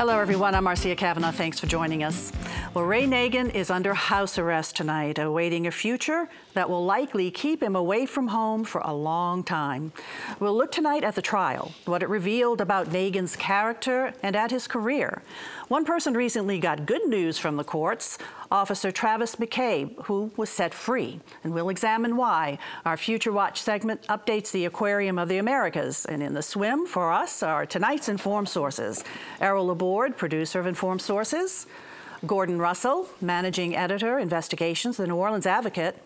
Hello, everyone. I'm Marcia Kavanaugh. Thanks for joining us. Well, Ray Nagin is under house arrest tonight, awaiting a future that will likely keep him away from home for a long time. We'll look tonight at the trial, what it revealed about Nagin's character and at his career. One person recently got good news from the courts, Officer Travis McCabe, who was set free. And we'll examine why. Our Future Watch segment updates the Aquarium of the Americas. And in the swim for us are tonight's Informed Sources. Errol, Laborde, producer of Informed Sources. Gordon Russell, managing editor, investigations, the New Orleans Advocate.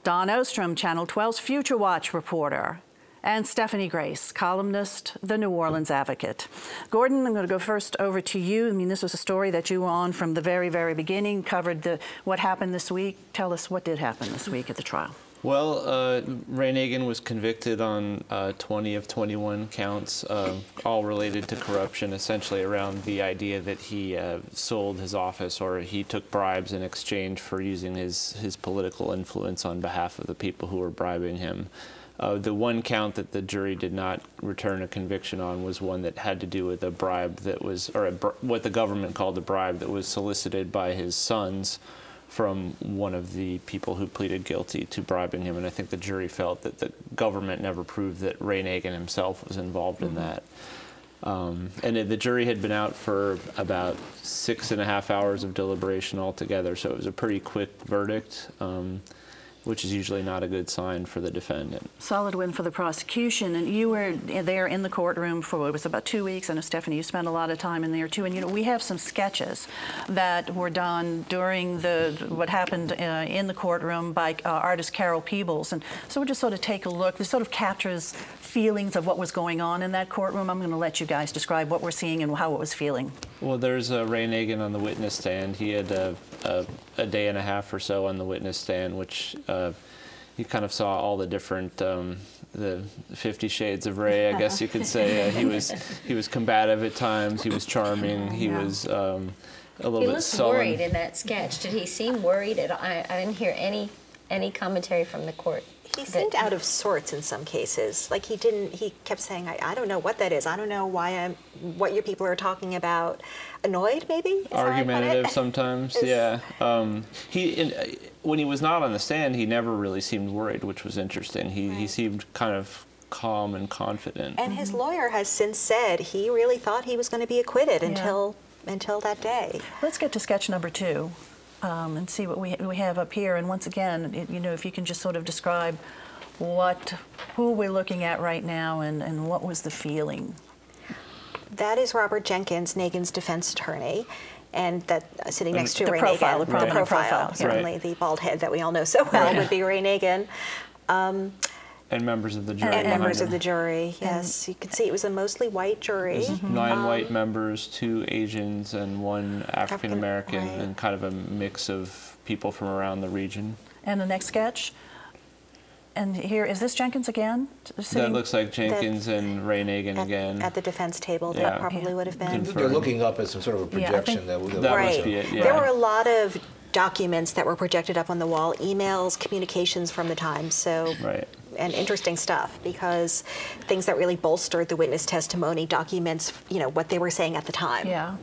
Don Ostrom, Channel 12's Future Watch reporter. And Stephanie Grace, columnist, the New Orleans Advocate. Gordon, I'm going to go first over to you. I mean, this was a story that you were on from the very, very beginning, covered what happened this week. Tell us what did happen this week at the trial. Well, Ray Nagin was convicted on 20 of 21 counts, all related to corruption, essentially around the idea that he sold his office or he took bribes in exchange for using his political influence on behalf of the people who were bribing him. The one count that the jury did not return a conviction on was one that had to do with a bribe that was, or what the government called a bribe that was solicited by his sons from one of the people who pleaded guilty to bribing him. And I think the jury felt that the government never proved that Ray Nagin himself was involved in that. And the jury had been out for about 6.5 hours of deliberation altogether, so it was a pretty quick verdict. Which is usually not a good sign for the defendant. Solid win for the prosecution, and you were there in the courtroom for, it was about 2 weeks. I know, Stephanie, you spent a lot of time in there too, and you know, we have some sketches that were done during what happened in the courtroom by artist Carol Peebles, and so we'll just sort of take a look. This sort of captures feelings of what was going on in that courtroom. I'm going to let you guys describe what we're seeing and how it was feeling. Well, there's Ray Nagin on the witness stand. He had a day and a half or so on the witness stand, which you kind of saw all the different, the 50 Shades of Ray, I guess you could say. He was combative at times. He was charming. He was a little bit sullen. He looked worried in that sketch. Did he seem worried at all? I didn't hear any commentary from the court. He seemed out of sorts in some cases. Like he kept saying, I don't know what that is. I don't know what your people are talking about. Annoyed, maybe? Argumentative sometimes, yeah. When he was not on the stand, he never really seemed worried, which was interesting. He seemed kind of calm and confident. And his lawyer has since said he really thought he was going to be acquitted until that day. Let's get to sketch number 2. And see what we have up here. And once again, you know, if you can just sort of describe who we're looking at right now and what was the feeling. That is Robert Jenkins, Nagin's defense attorney, and that sitting next to Ray Nagin. The profile. Certainly right. The bald head that we all know so well would be Ray Nagin. And members of the jury. And members of the jury, yes. You can see it was a mostly white jury. 9 white members, 2 Asians, and 1 African-American, and kind of a mix of people from around the region. And the next sketch? And here, is this Jenkins again? That looks like Jenkins and Ray Nagin again. At the defense table, that probably would have been. They're looking up at some sort of a projection. That must be it, yeah. There were a lot of documents that were projected up on the wall, emails, communications from the time, and interesting stuff, because things that really bolstered the witness testimony, documents, you know, what they were saying at the time. Yeah,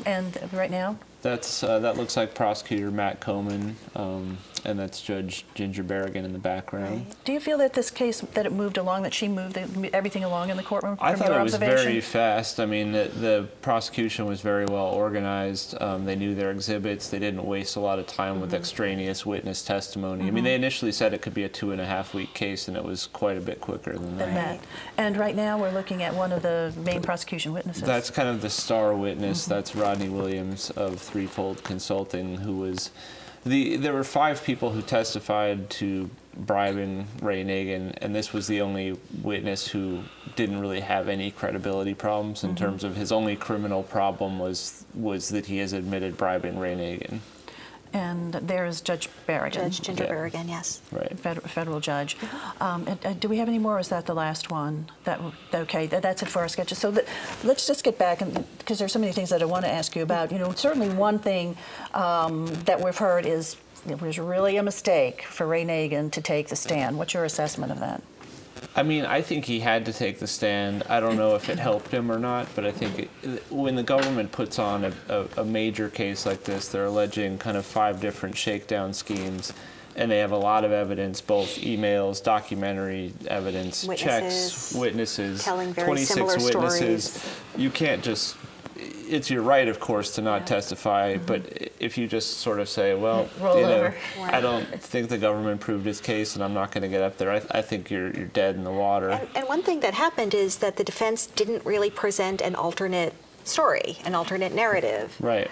and right now? That looks like Prosecutor Matt Coman, and that's Judge Ginger Berrigan in the background. Right. Do you feel that this case, that it moved along, that she moved everything along in the courtroom I from thought your it was observation? very fast. I mean, the prosecution was very well organized. They knew their exhibits. They didn't waste a lot of time with extraneous witness testimony. I mean, they initially said it could be a 2.5-week case, and it was quite a bit quicker than that. And right now we're looking at one of the main prosecution witnesses. That's kind of the star witness. That's Rodney Williams of Threefold Consulting, who was there were 5 people who testified to bribing Ray Nagin, and this was the only witness who didn't really have any credibility problems in terms of his only criminal problem was that he has admitted bribing Ray Nagin. And there's Judge Berrigan. Judge Ginger Berrigan, yes. Right. Federal judge. Do we have any more, or is that the last one? Okay, that's it for our sketches. So let's just get back, because there's so many things that I want to ask you about. You know, certainly one thing that we've heard is it was really a mistake for Ray Nagin to take the stand. What's your assessment of that? I mean, I think he had to take the stand. I don't know if it helped him or not, but I think when the government puts on a major case like this, they're alleging kind of 5 different shakedown schemes, and they have a lot of evidence, both emails, documentary evidence, checks, witnesses, telling very 26 similar witnesses. Stories. You can't just... It's your right, of course, to not testify, but if you just sort of say, well, I don't think the government proved its case, and I'm not going to get up there, I think you're dead in the water. And one thing that happened is that the defense didn't really present an alternate story, an alternate narrative. Right.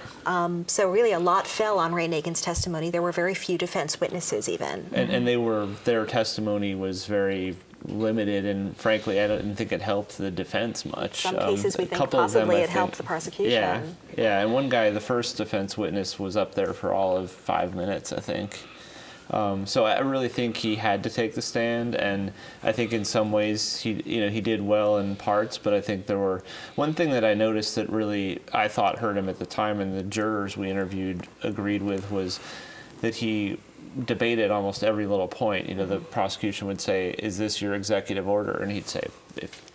So really a lot fell on Ray Nagin's testimony. There were very few defense witnesses even. And their testimony was very limited, and frankly, I didn't think it helped the defense much. Some cases we think possibly it helped the prosecution. Yeah, and one guy, the first defense witness, was up there for all of 5 minutes, I think. So I really think he had to take the stand, and I think in some ways he did well in parts, but I think there were one thing that I noticed that really I thought hurt him at the time, and the jurors we interviewed agreed with, was that he debated almost every little point. The prosecution would say, "Is this your executive order?" And he'd say,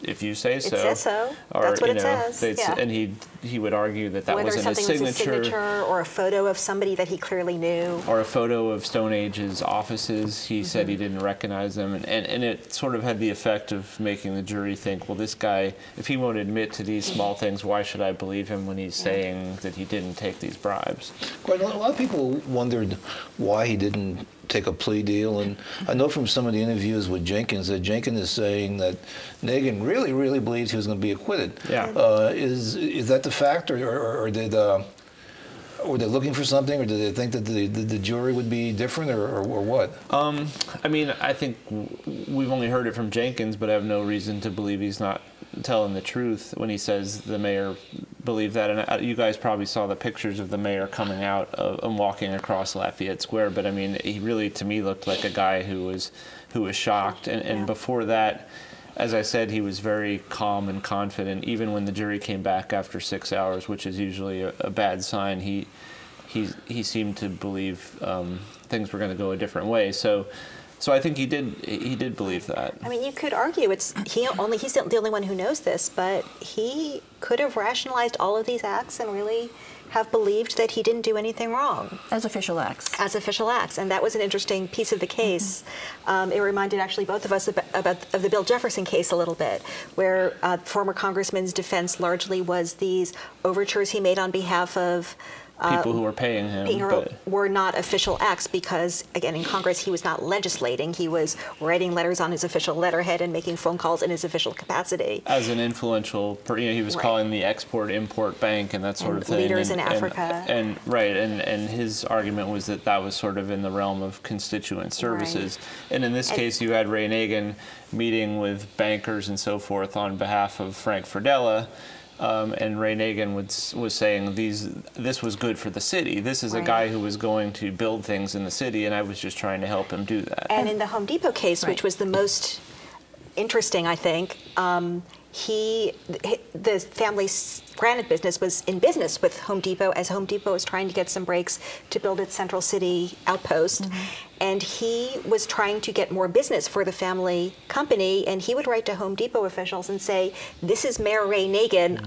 "If you say so." It says so. Or, that's what it says. And he would argue that whether wasn't his something signature. was his signature, or a photo of somebody that he clearly knew, or a photo of Stone Age's offices. He said he didn't recognize them, and it sort of had the effect of making the jury think, well, this guy, if he won't admit to these small things, why should I believe him when he's saying that he didn't take these bribes? Quite a lot of people wondered why he didn't take a plea deal, and I know from some of the interviews with Jenkins that Jenkins is saying that Nagin really, really believes he was going to be acquitted. Yeah. Is that the fact, or did were they looking for something, or did they think that the jury would be different, or what? I mean, I think we've only heard it from Jenkins, but I have no reason to believe he's not telling the truth when he says the mayor believed that. And you guys probably saw the pictures of the mayor coming out and walking across Lafayette Square, but I mean, he really, to me, looked like a guy who was shocked. And before that, as I said, he was very calm and confident. Even when the jury came back after 6 hours, which is usually a bad sign, he seemed to believe things were going to go a different way. So I think he did believe that. I mean, you could argue he's the only one who knows this, but he could have rationalized all of these acts and really have believed that he didn't do anything wrong. As official acts. As official acts, and that was an interesting piece of the case. It reminded actually both of us of the Bill Jefferson case a little bit, where former congressman's defense largely was these overtures he made on behalf of people who were paying him were not official acts because, again, in Congress he was not legislating. He was writing letters on his official letterhead and making phone calls in his official capacity. As an influential, he was calling the Export-Import Bank and that sort of thing. Leaders in Africa. And his argument was that was sort of in the realm of constituent services. Right. And in this case, you had Ray Nagin meeting with bankers and so forth on behalf of Frank Fredella. And Ray Nagin was saying this was good for the city. This is a guy who was going to build things in the city, and I was just trying to help him do that. And in the Home Depot case, which was the most interesting, I think, the family's granite business was in business with Home Depot as Home Depot was trying to get some breaks to build its Central City outpost. And he was trying to get more business for the family company, and he would write to Home Depot officials and say, "This is Mayor Ray Nagin.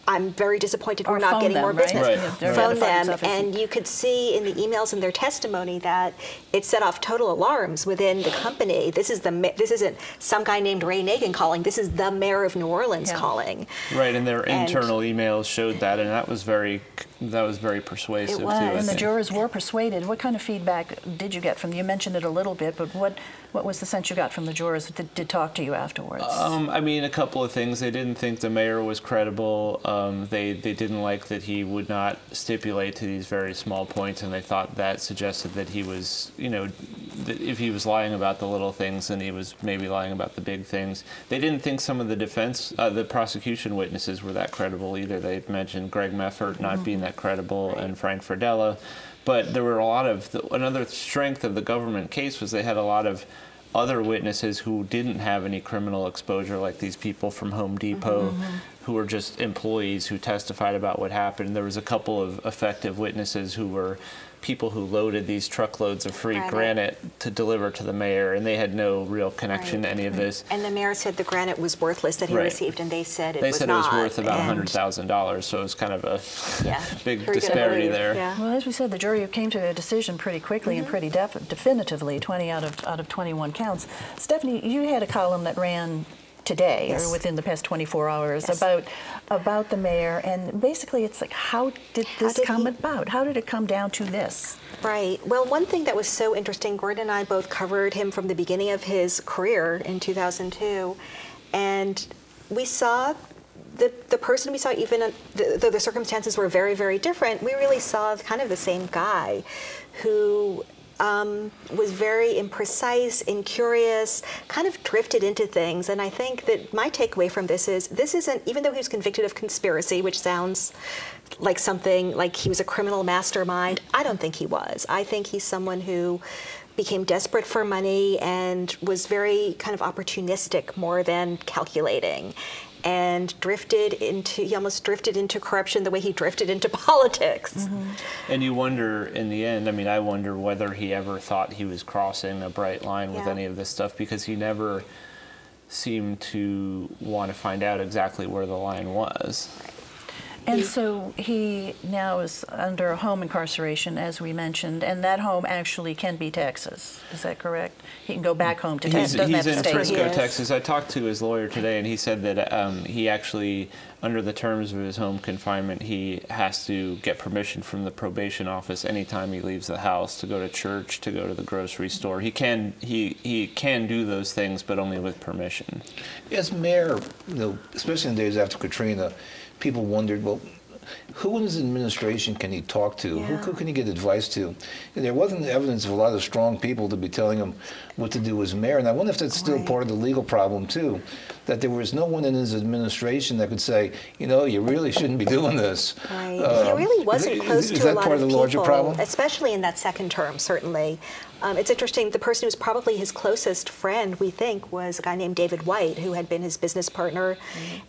I'm very disappointed we're not getting more business." Phone them, and you could see in the emails in their testimony that it set off total alarms within the company. This isn't some guy named Ray Nagin calling. This is the mayor of New Orleans calling. Right, and their internal emails showed that, and that was very persuasive. It was, too, and the jurors were persuaded. What kind of feedback did you get from them? You mentioned it a little bit, but what was the sense you got from the jurors that did talk to you afterwards? I mean, a couple of things. They didn't think the mayor was credible. They didn't like that he would not stipulate to these very small points, and they thought that suggested that he was, that if he was lying about the little things, then he was maybe lying about the big things. They didn't think some of the prosecution witnesses were that credible either. They mentioned Greg Meffert not being that credible and Frank Fredella. But there were a lot of, another strength of the government case was they had a lot of other witnesses who didn't have any criminal exposure, like these people from Home Depot who were just employees who testified about what happened. There was a couple of effective witnesses who were people who loaded these truckloads of free granite to deliver to the mayor, and they had no real connection to any of this. And the mayor said the granite was worthless that he received, and they said it was not. They said it was worth about $100,000, so it was kind of a big disparity there. Yeah. Well, as we said, the jury came to a decision pretty quickly and pretty definitively, 20 out of 21 counts. Stephanie, you had a column that ran today or within the past 24 hours about the mayor, and basically it's like, how did this come about? How did it come down to this? Right. Well, one thing that was so interesting, Gordon and I both covered him from the beginning of his career in 2002, and we saw the person we saw, even though the circumstances were very, very different, we really saw kind of the same guy who was very imprecise, incurious, kind of drifted into things. And I think that my takeaway from this isn't, even though he was convicted of conspiracy, which sounds like something like he was a criminal mastermind, I don't think he was. I think he's someone who became desperate for money and was very kind of opportunistic more than calculating, and he almost drifted into corruption the way he drifted into politics. And you wonder, in the end, I mean, I wonder whether he ever thought he was crossing a bright line with any of this stuff, because he never seemed to want to find out exactly where the line was. And so he now is under home incarceration, as we mentioned, and that home actually can be Texas. Is that correct? He can go back home to Texas. He's in Frisco, Texas. I talked to his lawyer today, and he said that he actually, under the terms of his home confinement, he has to get permission from the probation office anytime he leaves the house, to go to church, to go to the grocery store. He can do those things, but only with permission. As mayor, especially in the days after Katrina, people wondered, well, who in his administration can he talk to? Who can he get advice to? And there wasn't evidence of a lot of strong people to be telling him what to do as mayor. And I wonder if that's still part of the legal problem, too, that there was no one in his administration that could say, you really shouldn't be doing this. Right. He really wasn't close to a lot of people. Is that part of the larger problem? Especially in that second term, certainly. It's interesting, the person who was probably his closest friend, we think, was a guy named David White, who had been his business partner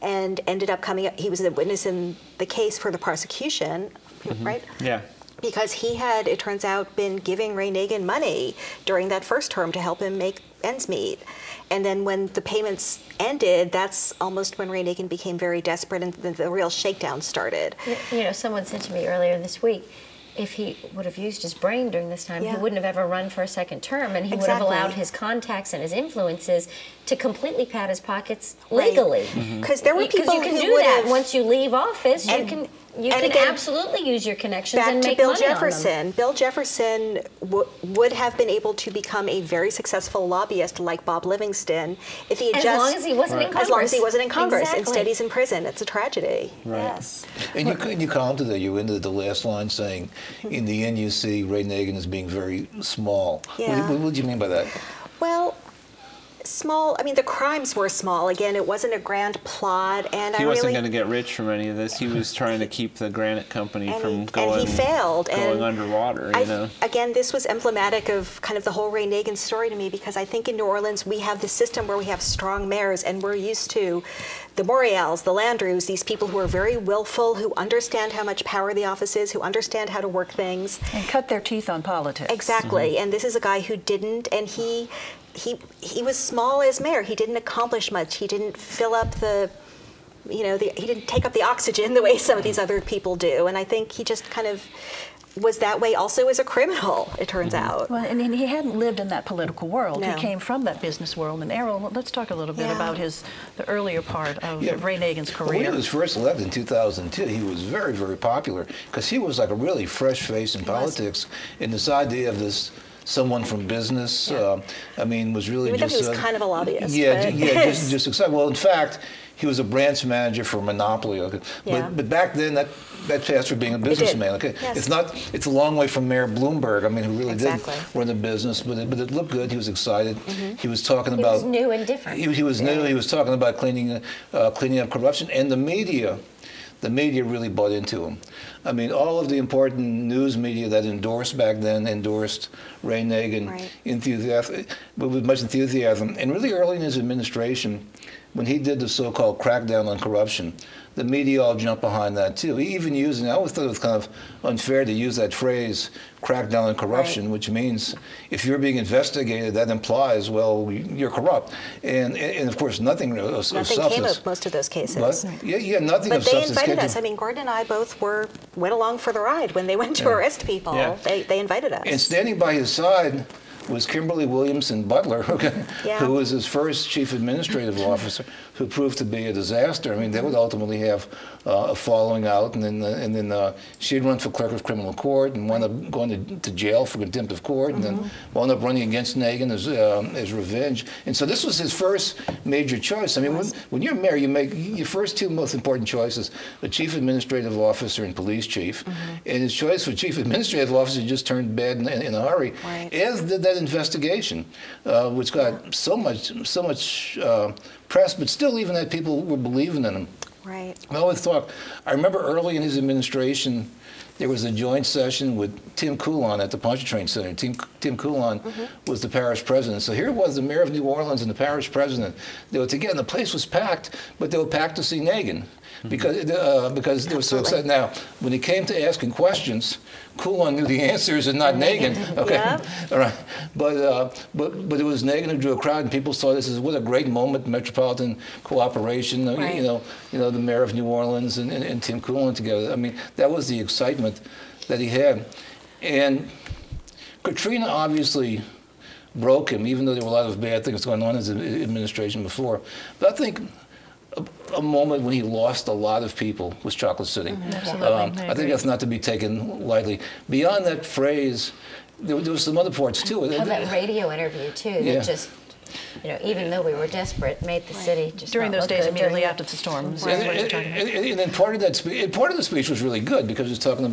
and ended up coming up. He was a witness in the case for the prosecution, right? Yeah. Because he had, it turns out, been giving Ray Nagin money during that first term to help him make ends meet. And then when the payments ended, that's almost when Ray Nagin became very desperate and the real shakedown started. Someone said to me earlier this week, if he would have used his brain during this time, he wouldn't have ever run for a second term, and he would have allowed his contacts and his influences to completely pad his pockets legally. Because there were people you can who do that once you leave office. You can absolutely use your connections and make Bill money Jefferson. on them. Bill Jefferson would have been able to become a very successful lobbyist like Bob Livingston if he had as long as he wasn't in Congress. As long as he wasn't in Congress. Exactly. Instead, he's in prison. It's a tragedy. Right. Yes. And you commented that you ended the last line saying, in the end, you see Ray Nagin as being very small. Yeah. What do you mean by that? Well, small. I mean, the crimes were small. Again, it wasn't a grand plot, and he wasn't going to get rich from any of this. He was trying to keep the granite company from going. And he failed. Going underwater. Again, this was emblematic of kind of the whole Ray Nagin story to me, because I think in New Orleans we have this system where we have strong mayors, and we're used to the Morials, the Landrieux, these people who are very willful, who understand how much power the office is, who understand how to work things. And cut their teeth on politics. Exactly. And this is a guy who didn't, and he was small as mayor. He didn't accomplish much. He didn't fill up he didn't take up the oxygen the way some of these other people do. And I think he just kind of was that way also as a criminal, it turns out. Well, and he hadn't lived in that political world. No. He came from that business world. And Errol, let's talk a little bit about the earlier part of Ray Nagin's career. When he was first elected in 2002, he was very, very popular because he was like a really fresh face in politics. And this idea of this someone from business, was really Even just... though he was kind of a lobbyist. Just excited. Well, in fact, he was a branch manager for Monopoly. Okay? But back then, that passed for being a businessman. Okay, yes. It's a long way from Mayor Bloomberg. I mean, who really did run a business, but it looked good. He was excited. He was talking about. He was new and different. He was new. He was talking about cleaning up corruption, and the media really bought into him. I mean, all of the important news media that endorsed back then endorsed Ray Nagin with much enthusiasm. And really early in his administration, when he did the so-called crackdown on corruption, the media all jumped behind that too. He even using, I always thought it was kind of unfair to use that phrase, crackdown on corruption, which means if you're being investigated, that implies, well, you're corrupt. And of course, nothing of substance. Nothing came of most of those cases. What? Yeah, nothing of substance. But they invited us. I mean, Gordon and I both went along for the ride when they went to arrest people. Yeah. They invited us. And standing by his side was Kimberly Williamson Butler, who was his first chief administrative officer, who proved to be a disaster. I mean, they would ultimately have a falling out, and then she'd run for clerk of criminal court and wound up going to jail for contempt of court, and then wound up running against Nagin as revenge. And so this was his first major choice. I mean, when you're mayor, you make your first two most important choices: a chief administrative officer and police chief. And his choice for chief administrative officer just turned bad in a hurry, as did that investigation, which got so much press, but still even that people were believing in him. Right. I always thought, I remember early in his administration, there was a joint session with Tim Coulon at the Pontchartrain Center. Tim Coulon was the parish president. So here was the mayor of New Orleans and the parish president. They were together, and the place was packed, but they were packed to see Nagin. Because they were so excited. Now, when it came to asking questions, Coulon knew the answers and not Nagin. Okay, all right. But it was Nagin who drew a crowd, and people saw this as what a great moment, metropolitan cooperation. You know, the mayor of New Orleans and Tim Coulon together. I mean, that was the excitement that he had, and Katrina obviously broke him, even though there were a lot of bad things going on in his administration before. But I think a moment when he lost a lot of people was Chocolate City. I think that's not to be taken lightly. Beyond that phrase, there were some other parts too. Oh, that radio interview too, that just, even though we were desperate, made the city just during those days immediately after the storm. And then part of the speech was really good because it was talking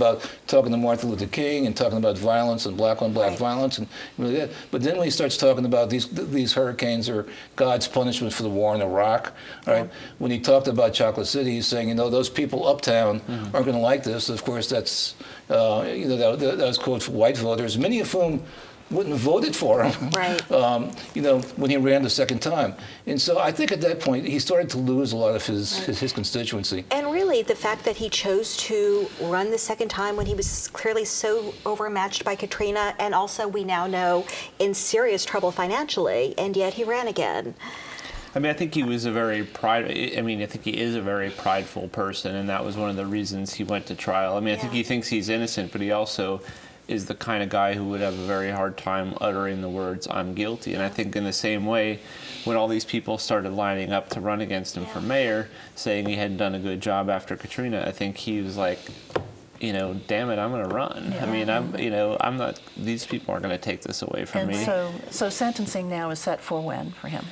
to Martin Luther King and talking about violence and black on black violence and really that. But then when he starts talking about these hurricanes are God's punishment for the war in Iraq, right? When he talked about Chocolate City, he's saying, those people uptown aren't going to like this. Of course, that's that was quote for white voters, many of whom wouldn't have voted for him, when he ran the second time. And so I think at that point, he started to lose a lot of his constituency. And really, the fact that he chose to run the second time when he was clearly so overmatched by Katrina, and also we now know in serious trouble financially, and yet he ran again. I mean, I think he is a very prideful person, and that was one of the reasons he went to trial. I mean, I think he thinks he's innocent, but he also is the kind of guy who would have a very hard time uttering the words, "I'm guilty." And I think in the same way, when all these people started lining up to run against him for mayor, saying he hadn't done a good job after Katrina, I think he was like, damn it, I'm going to run. I mean, I'm not, these people aren't going to take this away from me. So sentencing now is set for when for him?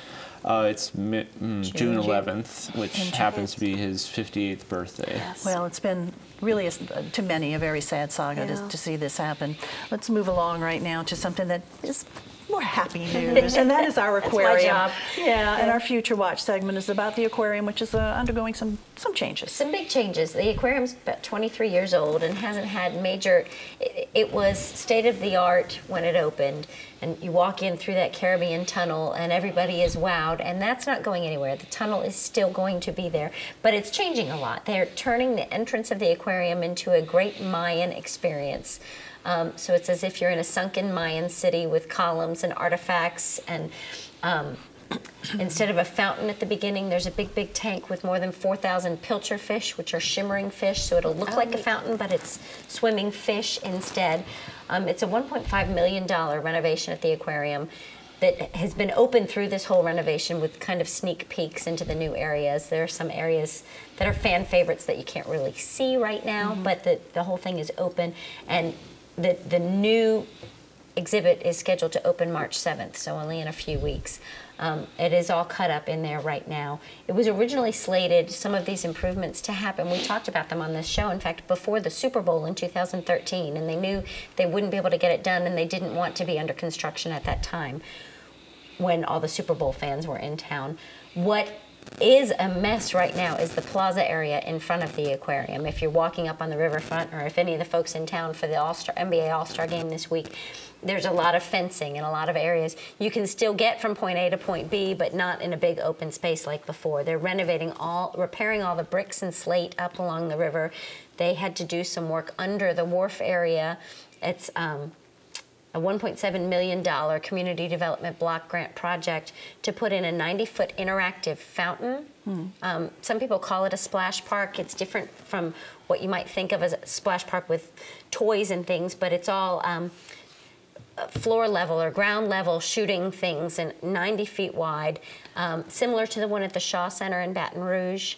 It's June 11th, which happens to be his 58th birthday. Yes. Well, it's been really, to many, a very sad saga to see this happen. Let's move along right now to something that is more happy news, and that is our aquarium. That's my job. And our Future Watch segment is about the aquarium, which is undergoing some changes. Some big changes. The aquarium's about 23 years old and hasn't had major. It was state of the art when it opened, and you walk in through that Caribbean tunnel, and everybody is wowed, and that's not going anywhere. The tunnel is still going to be there, but it's changing a lot. They're turning the entrance of the aquarium into a great Mayan experience. So it's as if you're in a sunken Mayan city with columns and artifacts, and instead of a fountain at the beginning, there's a big tank with more than 4,000 pilcher fish, which are shimmering fish, so it'll look like a fountain, but it's swimming fish instead. It's a $1.5 million renovation at the aquarium that has been open through this whole renovation with kind of sneak peeks into the new areas. There are some areas that are fan favorites that you can't really see right now, but the whole thing is open, and the new exhibit is scheduled to open March 7th, so only in a few weeks. It is all cut up in there right now. It was originally slated, some of these improvements, to happen. We talked about them on this show, in fact, before the Super Bowl in 2013, and they knew they wouldn't be able to get it done, and they didn't want to be under construction at that time when all the Super Bowl fans were in town. What is a mess right now is the plaza area in front of the aquarium. If you're walking up on the riverfront, or if any of the folks in town for the NBA All-Star game this week, there's a lot of fencing in a lot of areas. You can still get from point A to point B, but not in a big open space like before. They're repairing all the bricks and slate up along the river. They had to do some work under the wharf area. It's a $1.7 million community development block grant project to put in a 90-foot interactive fountain. Some people call it a splash park. It's different from what you might think of as a splash park with toys and things, but it's all floor level or ground level shooting things, and 90 feet wide, similar to the one at the Shaw Center in Baton Rouge.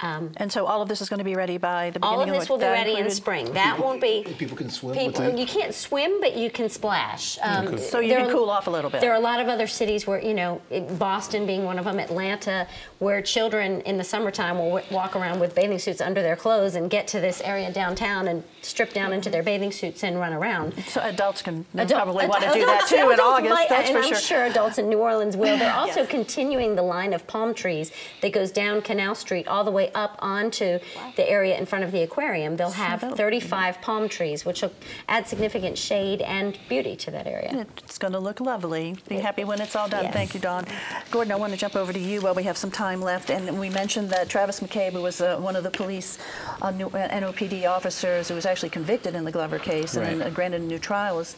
And so all of this is going to be ready by the beginning all of this will be ready in spring. That won't be. People can swim. You can't swim, but you can splash. So you can cool off a little bit. There are a lot of other cities where, you know, Boston being one of them, Atlanta, where children in the summertime will walk around with bathing suits under their clothes and get to this area downtown and strip down into their bathing suits and run around. So adults can probably want to do that too in August. That's for sure. I'm sure adults in New Orleans will. They're also continuing the line of palm trees that goes down Canal Street all the way up onto the area in front of the aquarium. They'll have 35 palm trees, which will add significant shade and beauty to that area. It's going to look lovely. Be happy when it's all done. Yes. Thank you, Dawn. Gordon, I want to jump over to you while we have some time left. And we mentioned that Travis McCabe, who was one of the police NOPD officers who was actually convicted in the Glover case and granted a new trial, is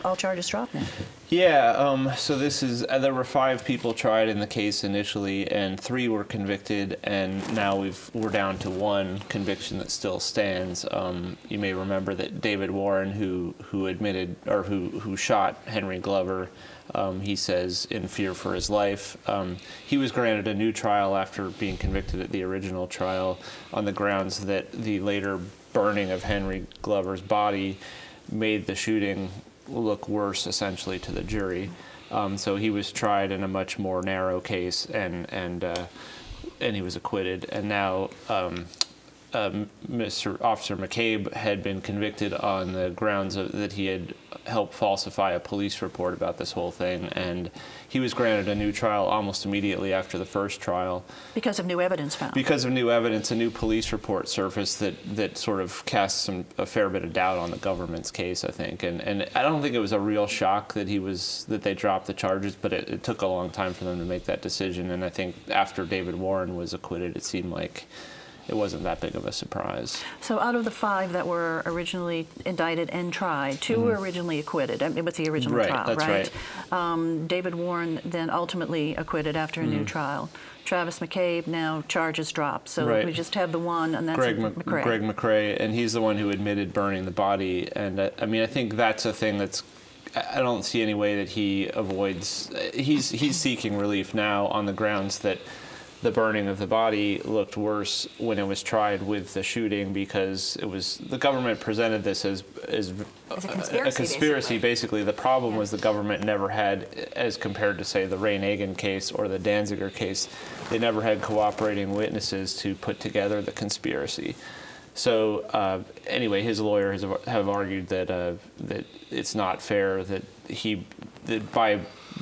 all charges dropped now. Yeah, so this is, there were 5 people tried in the case initially, and 3 were convicted, and now we're down to 1 conviction that still stands. You may remember that David Warren, who admitted, or who shot Henry Glover, he says in fear for his life. He was granted a new trial after being convicted at the original trial on the grounds that the later burning of Henry Glover's body made the shooting look worse, essentially, to the jury. So he was tried in a much more narrow case, and he was acquitted. And now Mr. Officer McCabe had been convicted on the grounds that he had helped falsify a police report about this whole thing, and he was granted a new trial almost immediately after the first trial. Because of new evidence found. Because of new evidence, a new police report surfaced that sort of cast a fair bit of doubt on the government's case, I think. And I don't think it was a real shock that they dropped the charges, but it took a long time for them to make that decision. And I think after David Warren was acquitted, it seemed like it wasn't that big of a surprise. So out of the 5 that were originally indicted and tried, 2 were originally acquitted with the original trial, that's right? David Warren then ultimately acquitted after a new trial. Travis McCabe, now charges dropped. So we just have the one, and that's Greg McCrae, and he's the one who admitted burning the body. And I mean, I think that's a thing that's, I don't see any way that he avoids, he's seeking relief now on the grounds that the burning of the body looked worse when it was tried with the shooting, because the government presented this as a conspiracy. Basically, the problem was the government never had, as compared to say the Ray Nagin case or the Danziger case, they never had cooperating witnesses to put together the conspiracy. So anyway, his lawyers have argued that it's not fair that by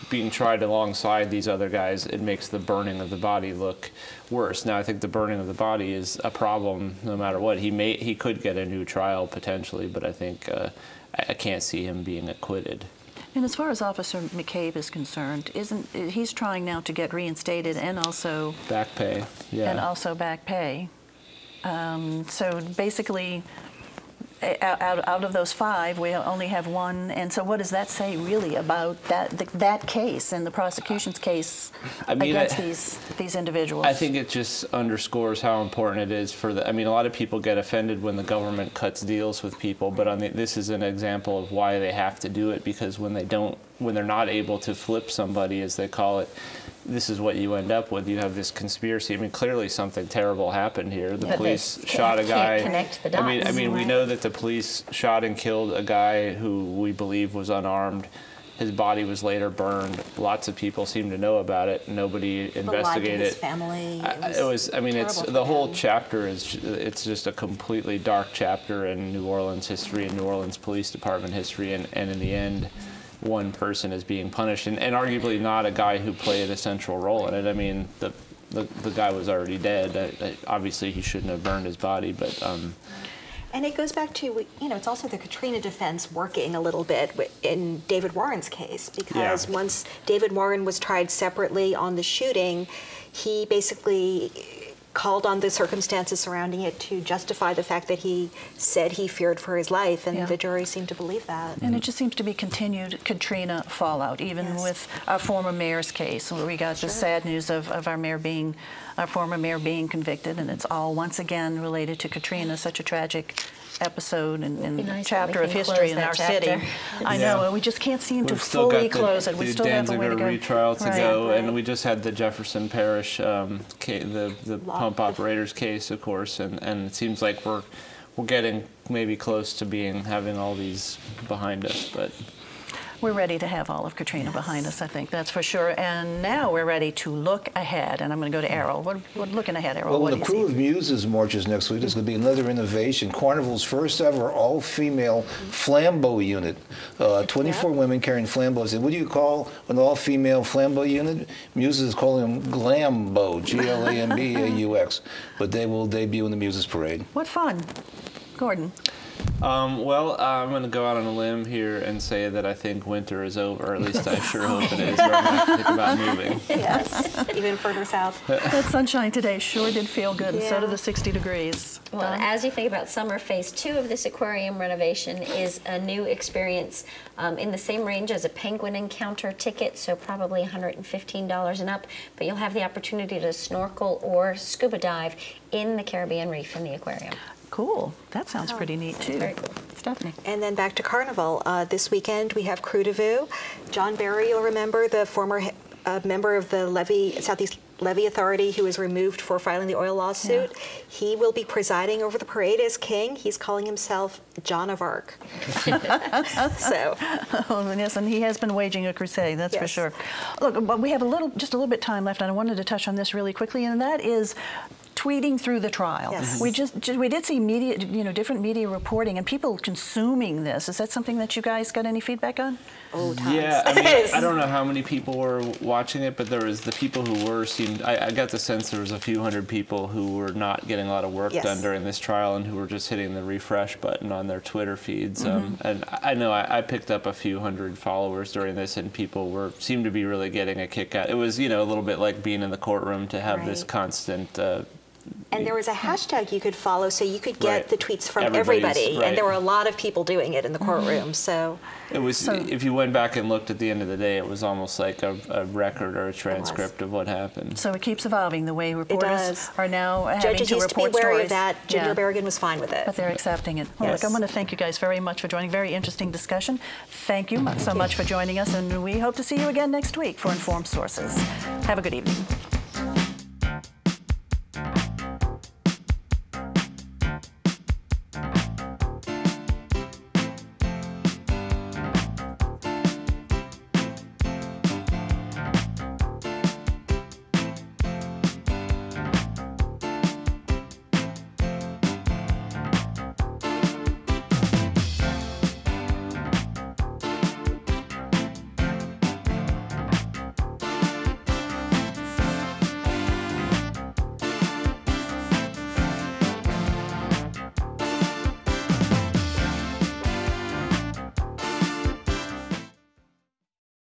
being tried alongside these other guys, it makes the burning of the body look worse. Now, I think the burning of the body is a problem no matter what. He could get a new trial potentially, but I think I can't see him being acquitted. And as far as Officer McCabe is concerned, he's trying now to get reinstated and also back pay. Yeah. And also back pay. So basically, out of those 5, we only have 1. And so what does that say really about that case and the prosecution's case against these individuals? I think it just underscores how important it is for a lot of people get offended when the government cuts deals with people, but this is an example of why they have to do it, because when they're not able to flip somebody, as they call it, this is what you end up with. You have this conspiracy. I mean, clearly something terrible happened here. The police shot a guy. Connect the dots. I mean, we know that the police shot and killed a guy who we believe was unarmed. His body was later burned. Lots of people seem to know about it. Nobody investigated it. His family. It's the whole chapter it's just a completely dark chapter in New Orleans history and New Orleans Police Department history, and in the end, one person is being punished, and arguably not a guy who played a central role in it. I mean, the guy was already dead. Obviously, he shouldn't have burned his body, but. And it goes back to, it's also the Katrina defense working a little bit in David Warren's case, because once David Warren was tried separately on the shooting, he basically called on the circumstances surrounding it to justify the fact that he said he feared for his life, and the jury seemed to believe that. And it just seems to be continued Katrina fallout, even with our former mayor's case, where we got the sad news of our former mayor being convicted, and it's all once again related to Katrina, such a tragic episode and chapter of history in our city. I know, and we just can't seem to fully close it. We still have a way to go. Retrial to go, and we just had the Jefferson Parish, the pump operators case, of course, and it seems like we're getting maybe close to having all these behind us, but. We're ready to have all of Katrina behind us, I think, that's for sure. And now we're ready to look ahead. And I'm going to go to Errol. What looking ahead, Errol? Well, when the Crew of Muses marches next week, there's going to be another innovation. Carnival's first ever all-female flambeau unit. 24 women carrying flambeaus. And what do you call an all-female flambeau unit? Muses is calling them Glambeau, G-L-A-M-B-A-U-X. But they will debut in the Muses Parade. What fun. Gordon. Well, I'm going to go out on a limb here and say that I think winter is over, or at least I sure hope it is, or I'm going to think about moving. Yes, even further south. That sunshine today sure did feel good, and so did the 60 degrees. Well, as you think about summer, phase 2 of this aquarium renovation is a new experience in the same range as a penguin encounter ticket, so probably $115 and up, but you'll have the opportunity to snorkel or scuba dive in the Caribbean reef in the aquarium. Cool. That sounds pretty neat, too. Very cool. Stephanie. And then back to Carnival. This weekend, we have Crew de Vue. John Barry, you'll remember, the former member of the Southeast Levee Authority who was removed for filing the oil lawsuit. Yeah. He will be presiding over the parade as king. He's calling himself John of Arc. So. Oh, yes, and he has been waging a crusade, that's for sure. Look, but we have just a little bit time left, and I wanted to touch on this really quickly, and that is tweeting through the trial. Yes. We did see media, different media reporting and people consuming this. Is that something that you guys got any feedback on? Oh, tons. Yeah, I mean, I don't know how many people were watching it, but there was the people who were I got the sense there was a few hundred people who were not getting a lot of work done during this trial and who were just hitting the refresh button on their Twitter feeds. And I know I picked up a few hundred followers during this, and people seemed to be really getting a kick out. It was, a little bit like being in the courtroom to have this constant. And there was a hashtag you could follow, so you could get the tweets from everybody. And there were a lot of people doing it in the courtroom. So it was. If you went back and looked at the end of the day, it was almost like a record or a transcript of what happened. So it keeps evolving the way reporters are now having Judges to used report to be wary stories. of that. Ginger Berrigan was fine with it. But they're accepting it. Well, look, I want to thank you guys very much for joining. Very interesting discussion. Thank you so much for joining us, and we hope to see you again next week for Informed Sources. Have a good evening.